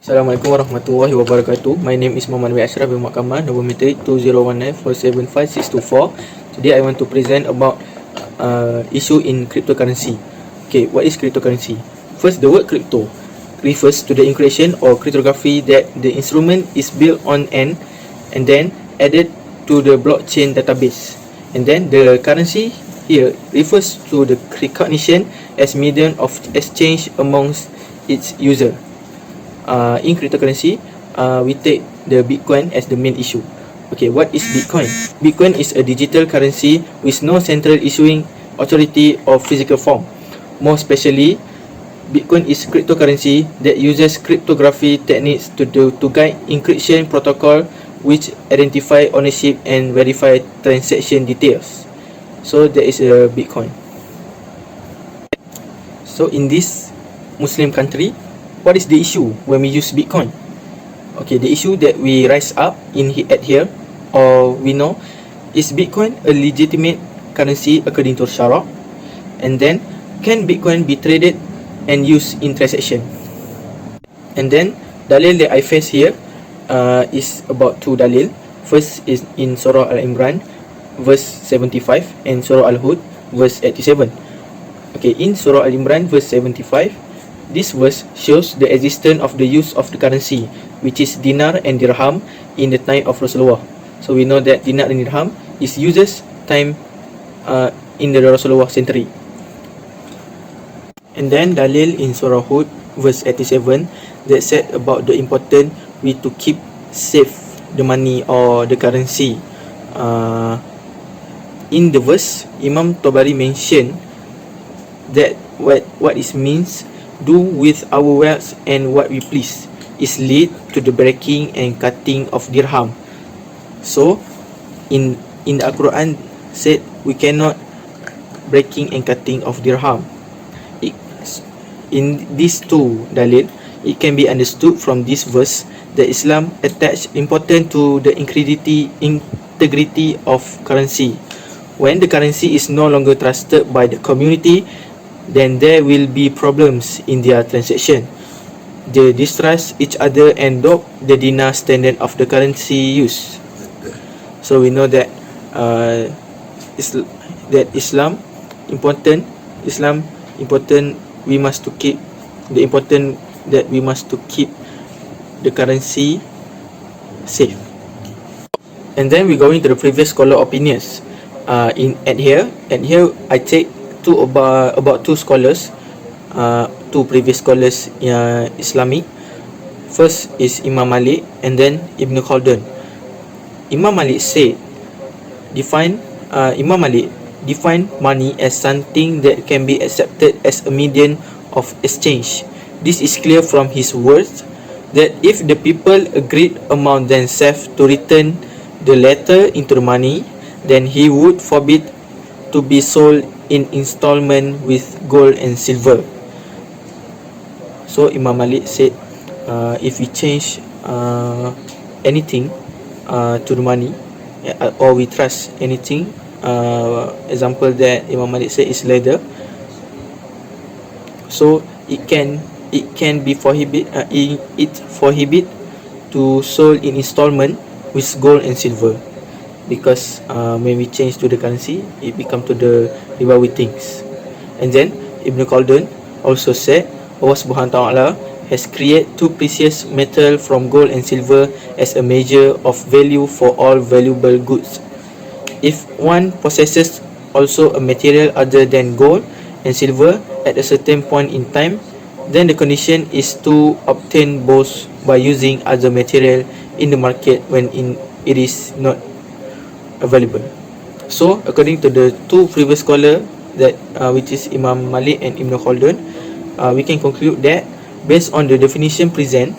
Assalamualaikum warahmatullahi wabarakatuh. My name is Muassarah bin Muassarah, number metric 2019475624. Today I want to present about issue in cryptocurrency. Okay, what is cryptocurrency? First, the word crypto refers to the encryption or cryptography that the instrument is built on and then added to the blockchain database. And then the currency here refers to the recognition as medium of exchange amongst its user. In cryptocurrency, we take the Bitcoin as the main issue. Okay, what is Bitcoin? Bitcoin is a digital currency with no central issuing authority or physical form. More specially, Bitcoin is cryptocurrency that uses cryptography techniques to guide encryption protocol which identify ownership and verify transaction details. So that is a Bitcoin. So in this Muslim country, what is the issue when we use Bitcoin? Okay, the issue that we rise up at here, or we know, is Bitcoin a legitimate currency according to Sharia? And then, can Bitcoin be traded and used in transaction? And then, dalil that I face here is about two dalil. First is in Surah Al-Imran, verse 75, and Surah Al-Hud, verse 87. Okay, in Surah Al-Imran, verse 75, this verse shows the existence of the use of the currency, which is dinar and dirham in the time of Rasulullah. So we know that dinar and dirham is uses time in the Rasulullah century. And then dalil in Surah Hud, verse 87, that said about the important way to keep safe the money or the currency. In the verse, Imam Tabari mentioned that what it means, do with our wealth and what we please, is lead to the breaking and cutting of dirham. So in the Quran said we cannot breaking and cutting of dirham. In these two dalil, it can be understood from this verse that Islam attach importance to the integrity of currency. When the currency is no longer trusted by the community, then there will be problems in their transaction. They distrust each other and adopt the dinar standard of the currency use. So we know that Islam important. We must to keep the important that we must to keep the currency safe. And then we go into the previous scholar opinions. Here I take about two scholars, two previous scholars Islamic. First is Imam Malik and then Ibn Khaldun. Imam Malik define money as something that can be accepted as a medium of exchange. This is clear from his words that if the people agreed among themselves to return the latter into the money, then he would forbid to be sold in installment with gold and silver. So Imam Malik said, if we change anything to the money, or we trust anything, example that Imam Malik said is leather, so it can be prohibit to sold in installment with gold and silver, because when we change to the currency, it become to the ribawi things. And then Ibn Khaldun also said Allah Subhanahu wa Ta'ala has created two precious metal from gold and silver as a measure of value for all valuable goods. If one possesses also a material other than gold and silver at a certain point in time, then the condition is to obtain both by using other material in the market when it is not available. So according to the two previous scholars, that which is Imam Malik and Ibn Khaldun, we can conclude that based on the definition present,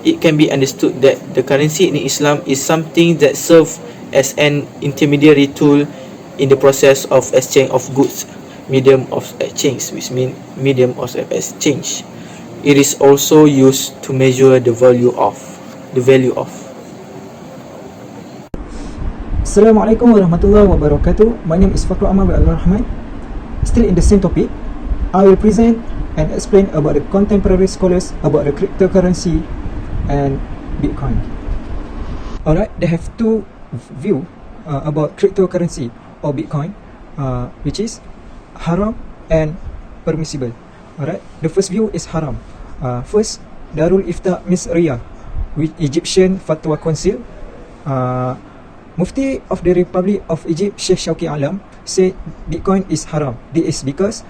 it can be understood that the currency in Islam is something that serves as an intermediary tool in the process of exchange of goods, medium of exchange, which means medium of exchange. It is also used to measure the value of. Assalamualaikum warahmatullahi wabarakatuh. My name is Fiqh Rahman. Still in the same topic, I will present and explain about the contemporary scholars about the cryptocurrency and Bitcoin. Alright, they have two view about cryptocurrency or Bitcoin, which is haram and permissible. Alright, the first view is haram. First, Darul Ifta Misriya, with Egyptian Fatwa Council, Mufti of the Republic of Egypt, Sheikh Shauki Alam, said Bitcoin is haram. This is because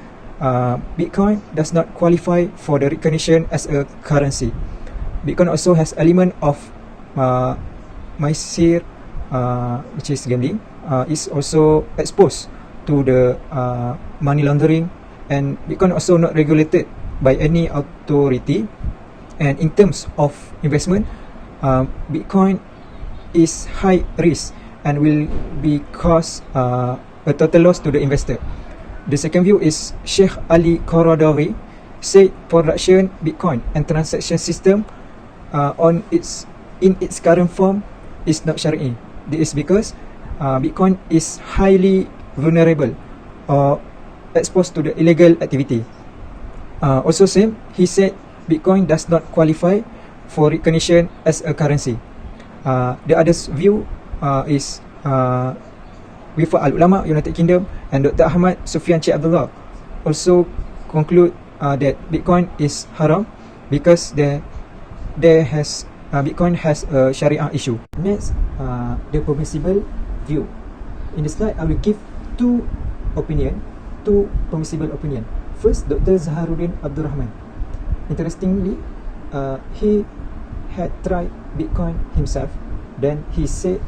Bitcoin does not qualify for the recognition as a currency. Bitcoin also has element of Maisir, which is gambling, is also exposed to the money laundering, and Bitcoin also not regulated by any authority. And in terms of investment, Bitcoin is high risk and will be cause a total loss to the investor. The second view is Sheikh Ali Qaradawi said production Bitcoin and transaction system in its current form is not Shari'i. This is because Bitcoin is highly vulnerable or exposed to the illegal activity. Also same, he said Bitcoin does not qualify for recognition as a currency. The other view is Wifa Al-Ulama United Kingdom and Dr. Ahmad Sufyan Cik Abdullah also conclude that Bitcoin is haram because Bitcoin has a Sharia issue. Next, the permissible view. In the slide, I will give two permissible opinion. First, Dr. Zaharuddin Abdul Rahman. Interestingly, he had tried Bitcoin himself. Then he said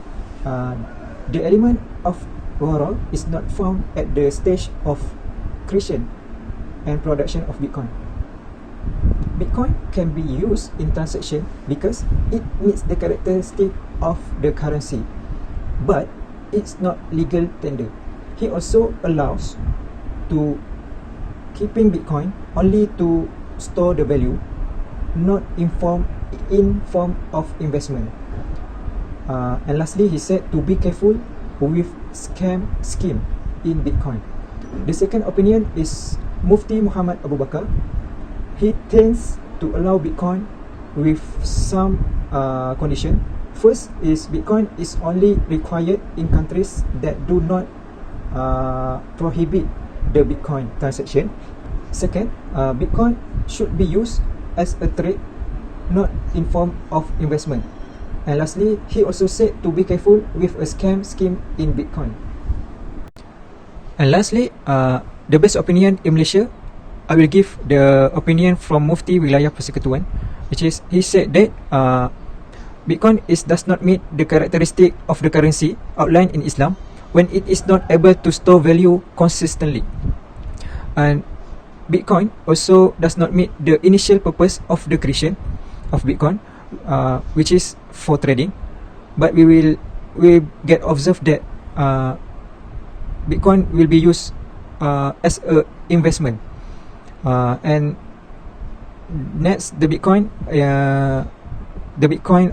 the element of wara is not found at the stage of creation and production of Bitcoin. Bitcoin can be used in transaction because it meets the characteristic of the currency, but it's not legal tender. He also allows to keeping Bitcoin only to store the value, not in form of investment. And lastly, he said to be careful with scheme in Bitcoin. The second opinion is Mufti Muhammad Abu Bakar. He tends to allow Bitcoin with some condition. First is Bitcoin is only required in countries that do not prohibit the Bitcoin transaction. Second, Bitcoin should be used as a trade, not in form of investment. And lastly, he also said to be careful with a scam scheme in Bitcoin. And lastly, the best opinion in Malaysia, I will give the opinion from Mufti Wilayah Persekutuan, which is he said that Bitcoin does not meet the characteristic of the currency outlined in Islam when it is not able to store value consistently. And Bitcoin also does not meet the initial purpose of the creation of Bitcoin, which is for trading. But we get observed that Bitcoin will be used as a investment. And next, the Bitcoin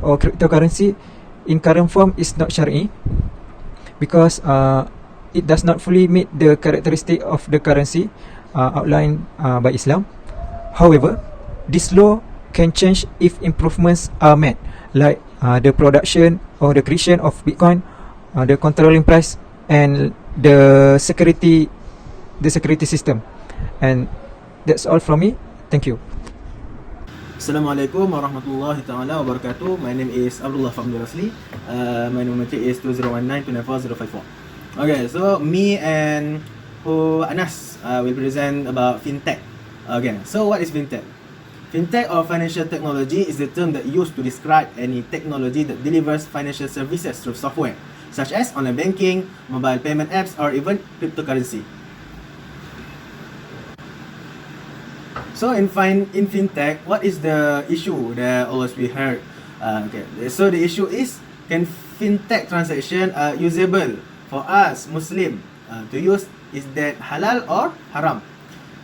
or cryptocurrency in current form is not Shari'i because it does not fully meet the characteristic of the currency outlined by Islam. However, this law can change if improvements are made, like the production or the creation of Bitcoin, the controlling price, and the security system. And that's all from me. Thank you. Assalamualaikum warahmatullahi ta'ala wabarakatuh. My name is Abdullah Famdul Rasli. My number is 2019-294-054. Okay, so me and Anas will present about fintech. Okay, so what is fintech? Fintech or financial technology is the term that used to describe any technology that delivers financial services through software, such as online banking, mobile payment apps, or even cryptocurrency. So in fintech, what is the issue that always we heard? So the issue is, can fintech transaction usable for us Muslim to use? Is that halal or haram?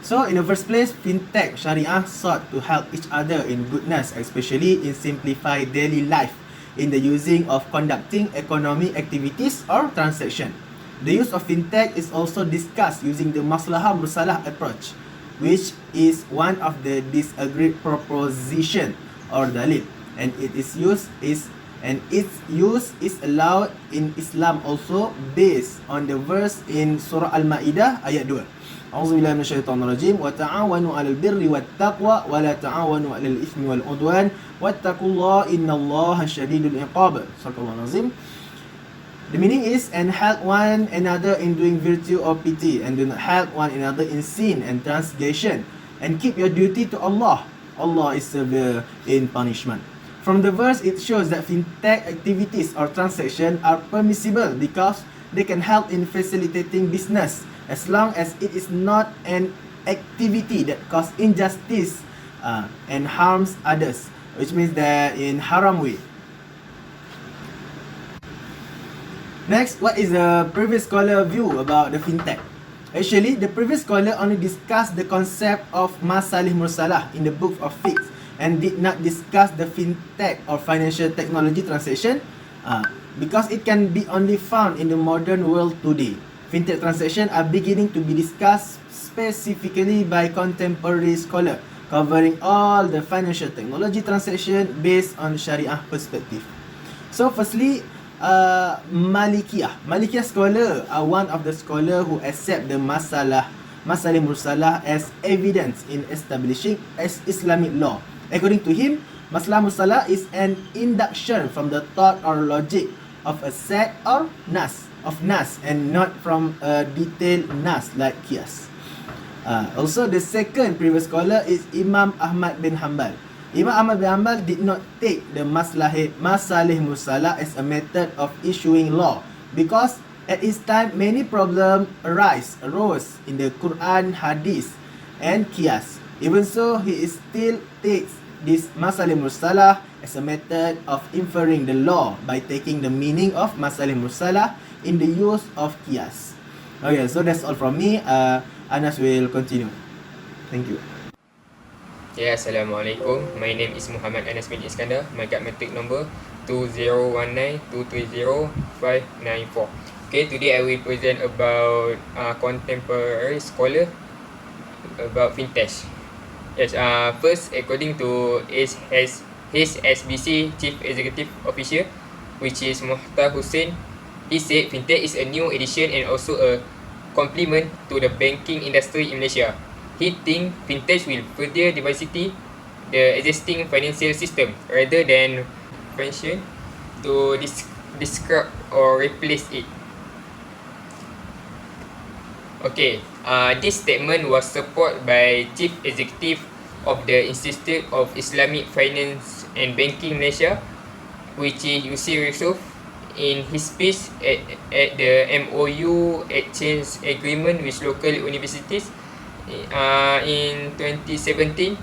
So in the first place, fintech Sharia sought to help each other in goodness, especially in simplify daily life in the using of conducting economic activities or transaction. The use of fintech is also discussed using the maslahah mursalah approach, which is one of the disagreed proposition or dalil. and its use is allowed in Islam also, based on the verse in Surah Al-Ma'idah ayat 2. A'udzubillahi minasyaitonir rajim. Wa ta'awanu 'alal birri wat taqwa wa la ta'awanu 'alal itsmi wal 'udwan wattaqullaha innallaha syadidul iqab. Sadaqallahul azim. The meaning is, and help one another in doing virtue or pity, and do not help one another in sin and transgression, and keep your duty to Allah. Allah is severe in punishment. From the verse, it shows that fintech activities or transactions are permissible because they can help in facilitating business, as long as it is not an activity that causes injustice and harms others, which means that in haram way. Next, what is the previous scholar view about the fintech? Actually, the previous scholar only discussed the concept of masalih mursalah in the book of Fiqh and did not discuss the fintech or financial technology transaction because it can be only found in the modern world today. Fintech transactions are beginning to be discussed specifically by contemporary scholars, covering all the financial technology transaction based on Sharia perspective. So firstly, Malikiyah scholar are one of the scholar who accept the masalih mursalah as evidence in establishing as Islamic law. According to him, masalah mursalah is an induction from the thought or logic of a set or nas and not from a detailed nas like qiyas. Also, the second previous scholar is Imam Ahmad bin Hanbal. Imam Ahmad bin Hanbal did not take the masalih mursalah as a method of issuing law because at his time many problems arose in the Quran, Hadith and Qiyas. Even so, he still takes this masalih mursalah as a method of inferring the law by taking the meaning of masalih mursalah in the use of Qiyas. Okay, so that's all from me. Anas will continue. Thank you. Yeah, Assalamualaikum. My name is Muhammad Anas bin Iskandar. My matric number 2019230594. Okay, today I will present about contemporary scholar about fintech. Yes, first, according to his SBC Chief Executive Officer, which is Muhtar Hussein, he said fintech is a new addition and also a complement to the banking industry in Malaysia. He thinks fintech will further diversity the existing financial system rather than function to disrupt or replace it. Okay, this statement was supported by Chief Executive of the Institute of Islamic Finance and Banking Malaysia, which is Yusri Yusof, in his speech at the MOU exchange agreement with local universities in 2017.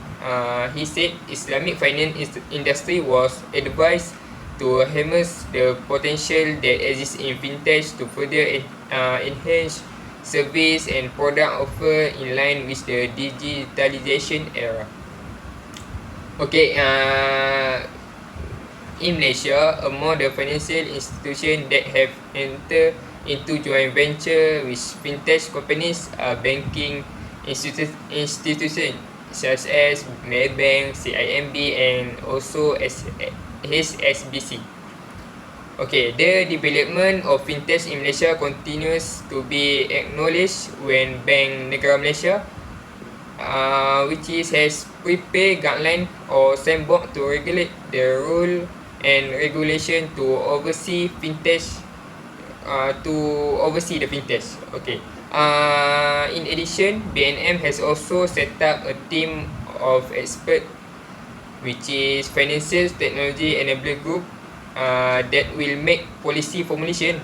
He said Islamic finance industry was advised to harness the potential that exists in fintech to further enhance service and product offer in line with the digitalization era. Okay, in Malaysia, among the financial institutions that have entered into joint venture with fintech companies are banking institutions such as Maybank, CIMB and also HSBC. Okay, the development of fintech in Malaysia continues to be acknowledged when Bank Negara Malaysia, which has prepared guideline or framework to regulate the rule and regulation to oversee fintech, the fintech. Okay. In addition, BNM has also set up a team of experts, which is Financial Technology Enabler Group, that will make policy formulation.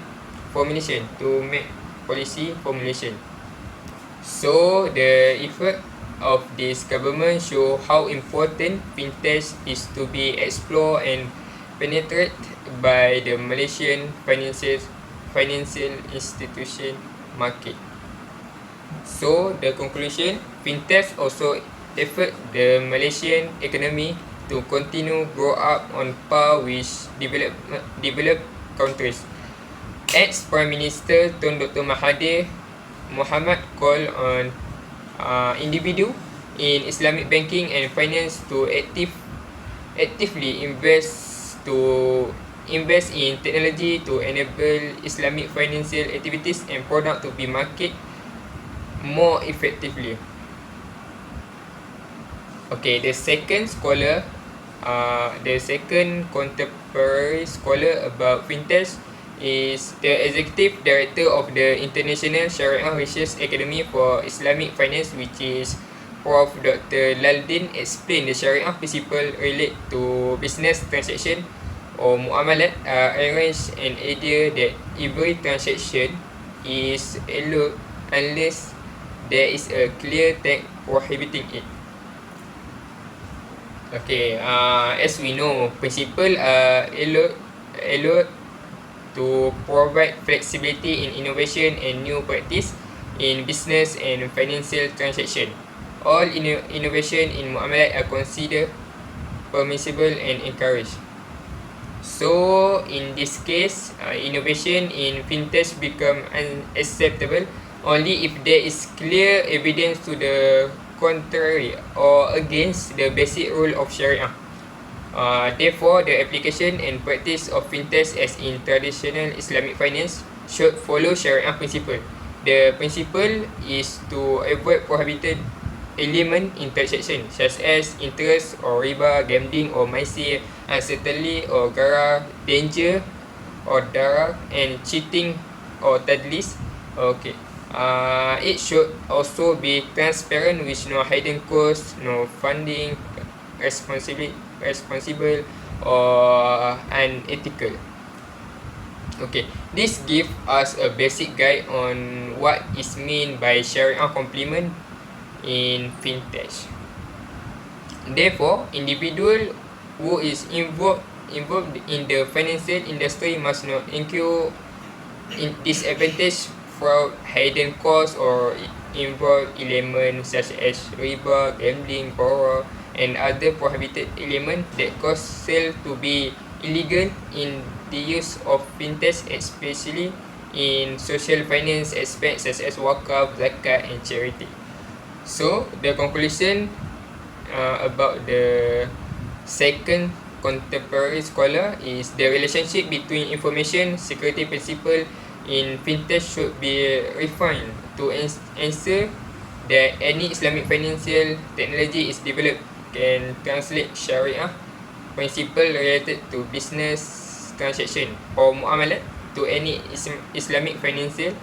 So the effort of this government show how important fintech is to be explored and penetrated by the Malaysian financial institution market. So the conclusion, fintech also effort the Malaysian economy to continue grow up on par with developed countries. Ex-Prime Minister Tun Dr. Mahathir Mohamad called on individu in Islamic banking and finance to actively invest in technology to enable Islamic financial activities and product to be marketed more effectively. Okay, the second contemporary scholar about fintech is the executive director of the International Sharia Research Academy for Islamic Finance, which is Prof. Dr. Laldin. Explain the Sharia principle relate to business transaction or muamalat, arrange an idea that every transaction is allowed unless there is a clear text prohibiting it. Okay, as we know, principle are allowed to provide flexibility in innovation and new practice in business and financial transaction. All innovation in muamalat are considered permissible and encouraged. So in this case, innovation in fintech become unacceptable only if there is clear evidence to the contrary or against the basic rule of Sharia. Therefore, the application and practice of fintech as in traditional Islamic finance should follow Sharia principle. The principle is to avoid prohibited element in transaction such as interest or riba, gambling or maisir, uncertainty or garar, danger or darar, and cheating or tadlis. Okay. It should also be transparent with no hidden cost, no funding, responsible or unethical. Okay, this gives us a basic guide on what is meant by Sharia complement in fintech. Therefore, individual who is involved in the financial industry must not incur in disadvantage fraud, hidden costs or involved elements such as riba, gambling, borrow, and other prohibited elements that cause sale to be illegal in the use of fintech, especially in social finance aspects such as wakaf, zakat, and charity. So the conclusion about the second contemporary scholar is the relationship between information security principle in fintech should be refined to ensure that any Islamic financial technology is developed can translate Sharia principle related to business transaction or muamalat to any Islamic financial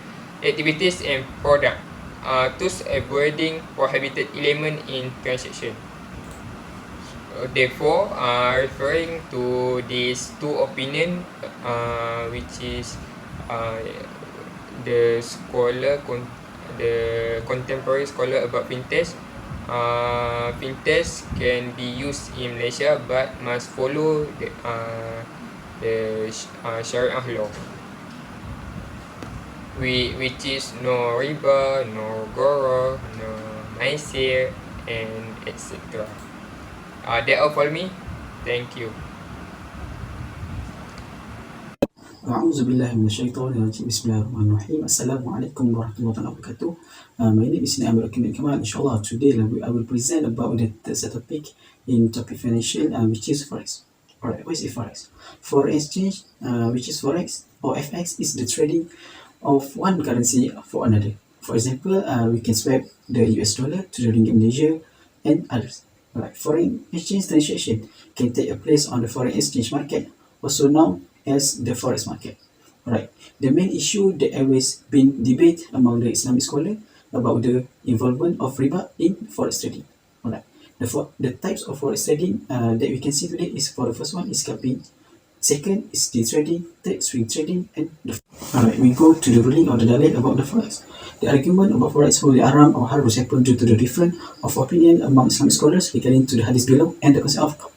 activities and product, thus avoiding prohibited element in transaction. Therefore, referring to these two opinion, which is the contemporary scholar about fintech, fintech can be used in Malaysia but must follow the Sharia law, which is no riba, no goro, no maisir, and etc. That all for me. Thank you. أعوذ بالله من الشيطان الرجيم بسم الله الرحمن الرحيم السلام عليكم ورحمة الله وبركاته. My name is Ni'am Kamal. Inshallah, today I will present about the topic in topic financial, which is forex. Alright, what is forex? Foreign exchange, which is forex or FX, is the trading of one currency for another. For example, we can swap the US dollar to the ringgit Malaysia and others. Alright, foreign exchange transaction can take place on the foreign exchange market, also known as the forex market. Alright, the main issue that always been debate among the Islamic scholar about the involvement of riba in forex trading. Alright, the types of forex trading that we can see today is, for the first one is scalping, second is day trading, third swing trading, and alright, we go to the ruling of the dalil about the forex. The argument about forex wholly haram or halal happen due to the difference of opinion among Islamic scholars regarding to the hadith below and the concept of.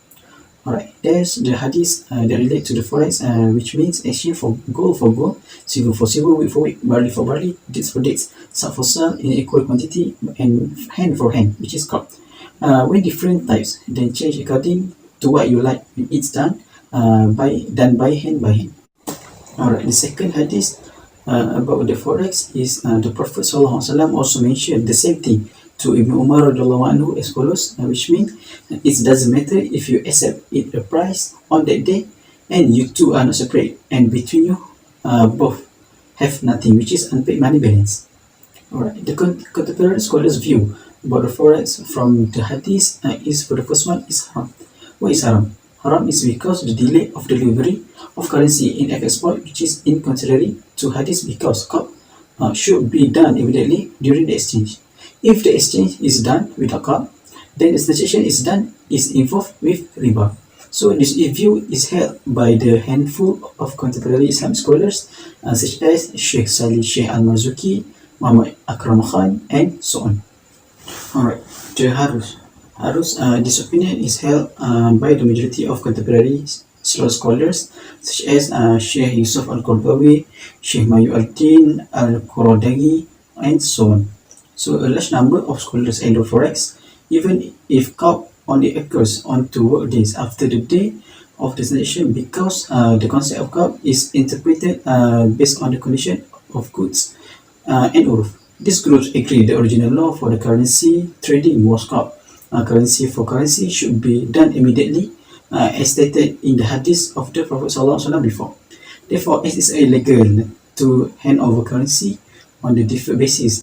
Alright, there's the hadith that relate to the forex, which means exchange for gold, silver for silver, wheat for wheat, barley for barley, dates for dates, salt for salt in equal quantity, and hand for hand, which is called. When different types, then change according to what you like. It's done by hand by hand. Alright, the second hadith about the forex is the Prophet ﷺ also mentioned the same thing to Ibn Umar radiallahu anhu as follows, which means it doesn't matter if you accept it a price on that day and you two are not separate and between you both have nothing, which is unpaid money balance. Alright, the contemporary scholars' view about the forex from the hadith is, for the first one, is haram. What is haram? Haram is because the delay of delivery of currency in export, which is in contrary to hadith, because should be done immediately during the exchange. If the exchange is done without qab, then the transaction is involved with riba. So this view is held by the handful of contemporary Islamic scholars such as Sheikh Salih Sheikh Al-Marzuki, Muhammad Akram Khan, and so on. Alright, the Harus. This opinion is held by the majority of contemporary scholars such as Sheikh Yusuf Al-Qardawi, Sheikh Mayu Al-Din Al-Quradagi, and so on. So a large number of scholars handle forex, even if qab only occurs on 2 work days after the day of the transaction, because the concept of qab is interpreted based on the condition of goods and uruf. These groups agree the original law for the currency trading was qab. Currency for currency should be done immediately, as stated in the hadith of the Prophet ﷺ before. Therefore, it is illegal to hand over currency on the deferred basis.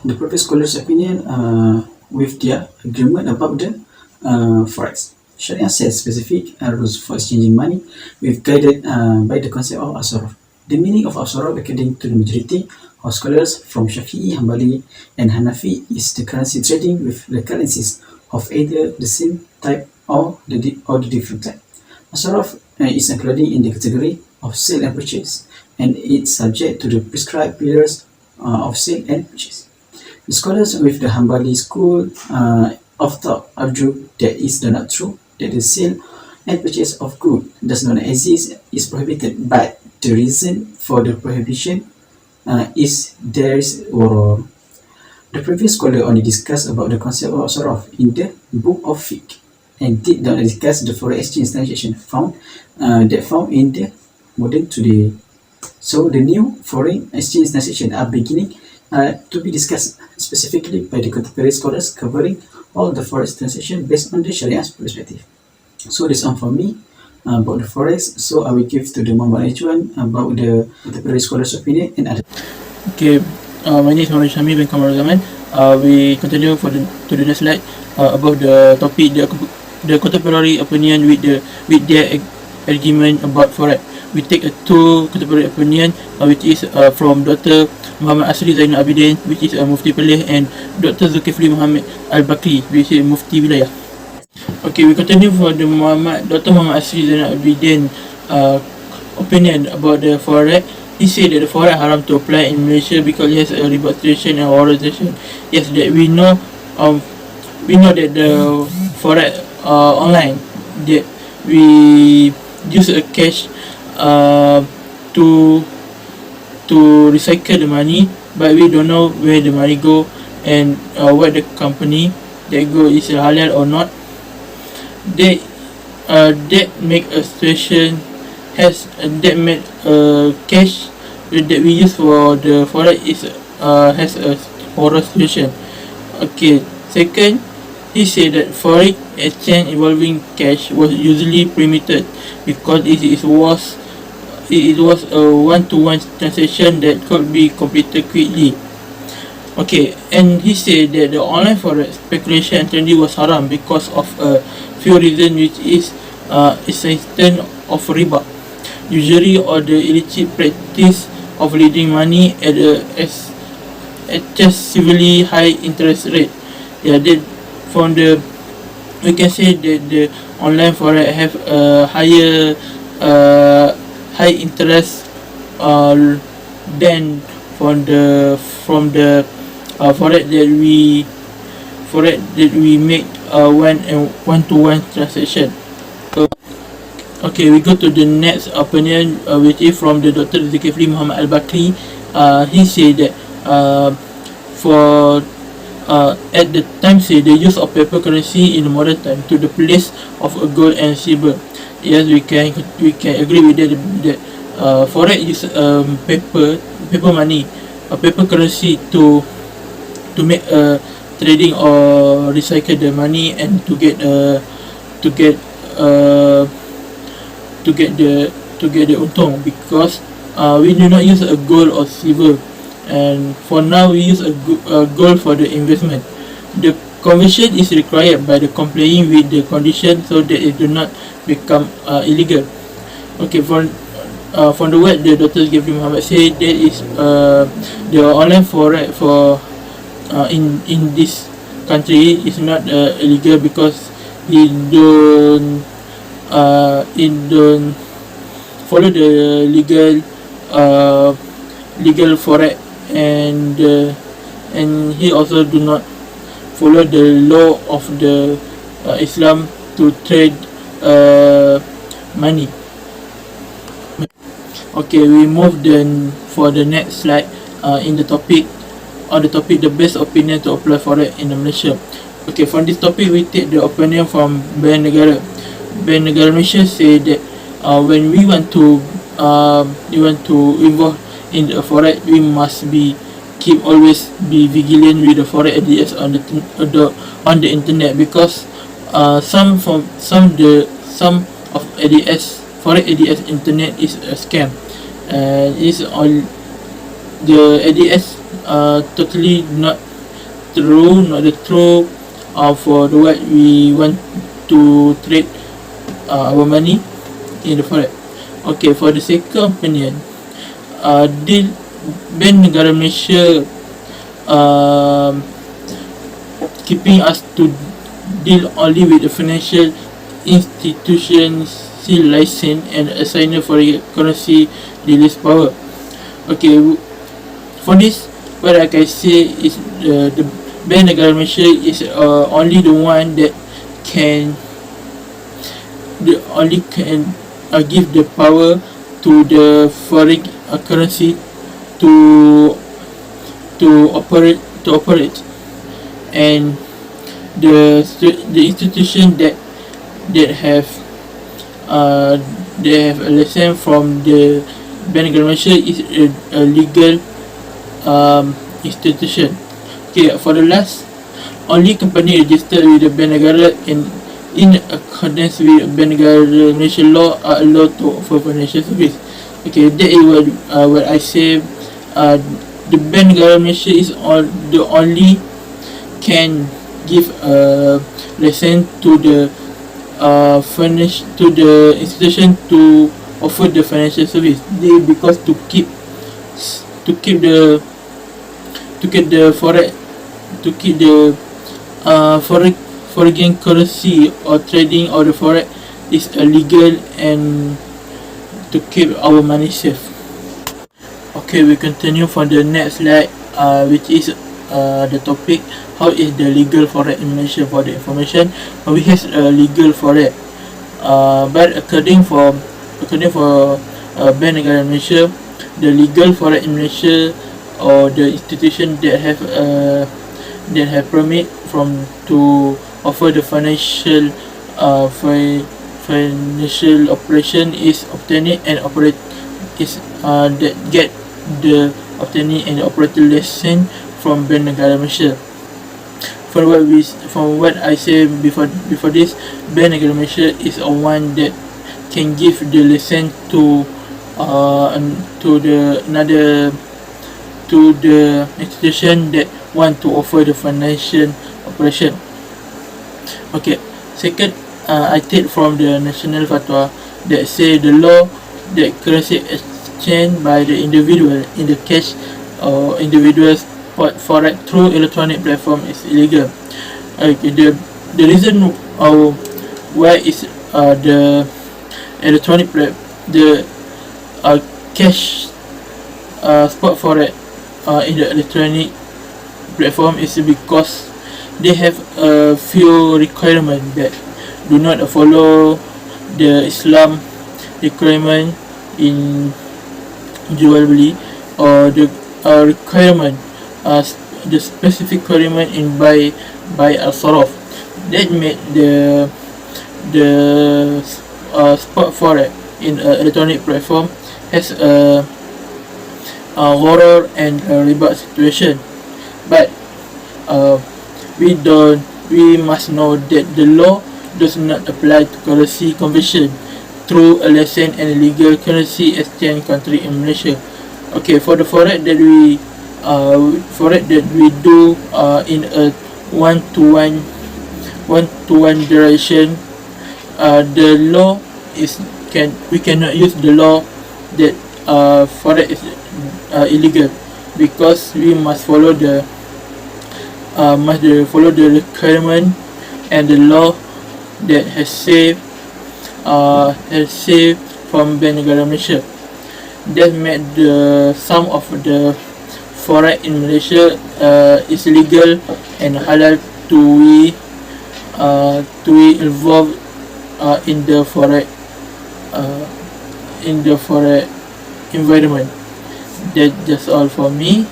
The Prophet scholars' opinion with their agreement about the forex. Sharia sets specific rules for exchanging money with guided by the concept of asaraf. The meaning of asaraf, according to the majority of scholars from Shafi'i, Hanbali, and Hanafi, is the currency trading with the currencies of either the same type or the different type. Asaraf is included in the category of sale and purchase, and it's subject to the prescribed pillars of sale and purchase. The scholars with the Hanbali school of thought argue that it's not true, that the sale and purchase of goods does not exist, is prohibited, but the reason for the prohibition is there is war. The previous scholar only discussed about the concept of saraf in the book of Fiqh and did not discuss the foreign exchange transaction found in the modern today. So the new foreign exchange transaction are beginning to be discussed specifically by the contemporary scholars, covering all the forex transaction based on the Sharia perspective. So this on for me about the forex. So I will give to the Muhammad Ajwan about the contemporary scholars' opinion and other. Okay, my name is Muhammad Shamil bin Kamal Zaman. We continue to the next slide about the topic, the contemporary opinion with their argument about forex. We take two contemporary opinion, which is from Dr. Muhammad Asri Zainal Abidin, which is Mufti Pelih, and Dr. Zulkifli Muhammad Al-Bakri, which is Mufti Wilayah. Okay, we continue for the Dr. Muhammad Asri Zainal Abidin opinion about the forex. He said that the forex haram to apply in Malaysia because it has a repatriation and orientation. Yes, that we know that the forex online, that we use a cash to recycle the money, but we don't know where the money go and what the company that go is halal or not. That make a situation that make cash that we use for the forex is has a horror situation. Okay, second, he said that forex exchange involving cash was usually permitted because it was a one-to-one transaction that could be completed quickly. Okay, and he said that the online forex speculation and trading was haram because of a few reasons, which is existence of riba, usury, or the illicit practice of lending money at excessively high interest rate. Yeah, that from the we can say that the online forex have a higher high interest than from the forex that we make one-to-one transaction. Okay, we go to the next opinion, which is from the Dr. Zulkifli Muhammad Al-Bakri. He said that at the time, say the use of paper currency in the modern time to the place of a gold and silver. Yes, we can agree with that forex use paper money, a paper currency to make a trading or recycle the money and to get uh, to get the untung, because we do not use a gold or silver, and for now we use a gold for the investment. The conversion is required by the complying with the condition so that it do not become illegal. Okay, from the word the Dr. Gafri Muhammad said, that is the online forex for in this country is not illegal, because it don't follow the legal forex, and he also do not follow the law of the Islam to trade money. Okay, we move then for the next slide in the topic, the best opinion to apply forex in Malaysia. Okay, from this topic we take the opinion from Bank Negara. Bank Negara Malaysia say that when we want to involve in the forex, we must always be vigilant with the forex ideas on the internet, because some of ADS forex ADS internet is a scam, and is all the ADS totally not the true for the what we want to trade our money in the forex. Okay, for the second opinion, Bank Negara Malaysia keeping us to deal only with the financial institutions seal license and assigner for currency release power. Okay, for this, what I can say is the Bank Negara Malaysia is only the one that can give the power to the foreign currency to operate, and the institution that have they have a license from the Bank Negara Malaysia is a legal institution. Okay, for the last, only company registered with the Bank Negara in accordance with Bank Negara Malaysia law are allowed to offer financial service. Okay, that is what I say. The Bank Negara Malaysia is the only can give a license to the institution to offer the financial service. Because to keep the foreign currency or trading or the forex is illegal, and to keep our money safe. Okay, we continue for the next slide, which is the topic, how is the legal forex in Malaysia. For the information, we have legal forex, but according for Bank Negara Malaysia, the legal forex in Malaysia, or the institution that have permit from to offer the financial operation is obtaining and operate is that get the obtaining and operating license from Bank Negara Malaysia. From what I said before this, Bank Negara Malaysia is a one that can give the license to the institution that want to offer the financial operation. Okay, second, I take from the national fatwa that say the law that currency exchange by the individual in the cash or individual spot forex through electronic platform is illegal. Okay, the reason why is the electronic the cash spot forex in the electronic platform is because they have a few requirements that do not follow the Islam requirement in jual beli, or the requirement the specific requirement in buy al-saraf, that made the spot forex in electronic platform has a gharar and a riba situation. But we must know that the law does not apply to currency conversion through a licensed and legal currency exchange country in Malaysia. Okay, for the forex that we do in a one-to-one direction, the law we cannot use the law that forex is illegal, because we must follow the requirement and the law that has saved from Bank Negara Malaysia. That made some of the forex in Malaysia is legal and halal to we involve in the forex environment. That's just all for me.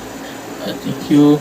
Thank you.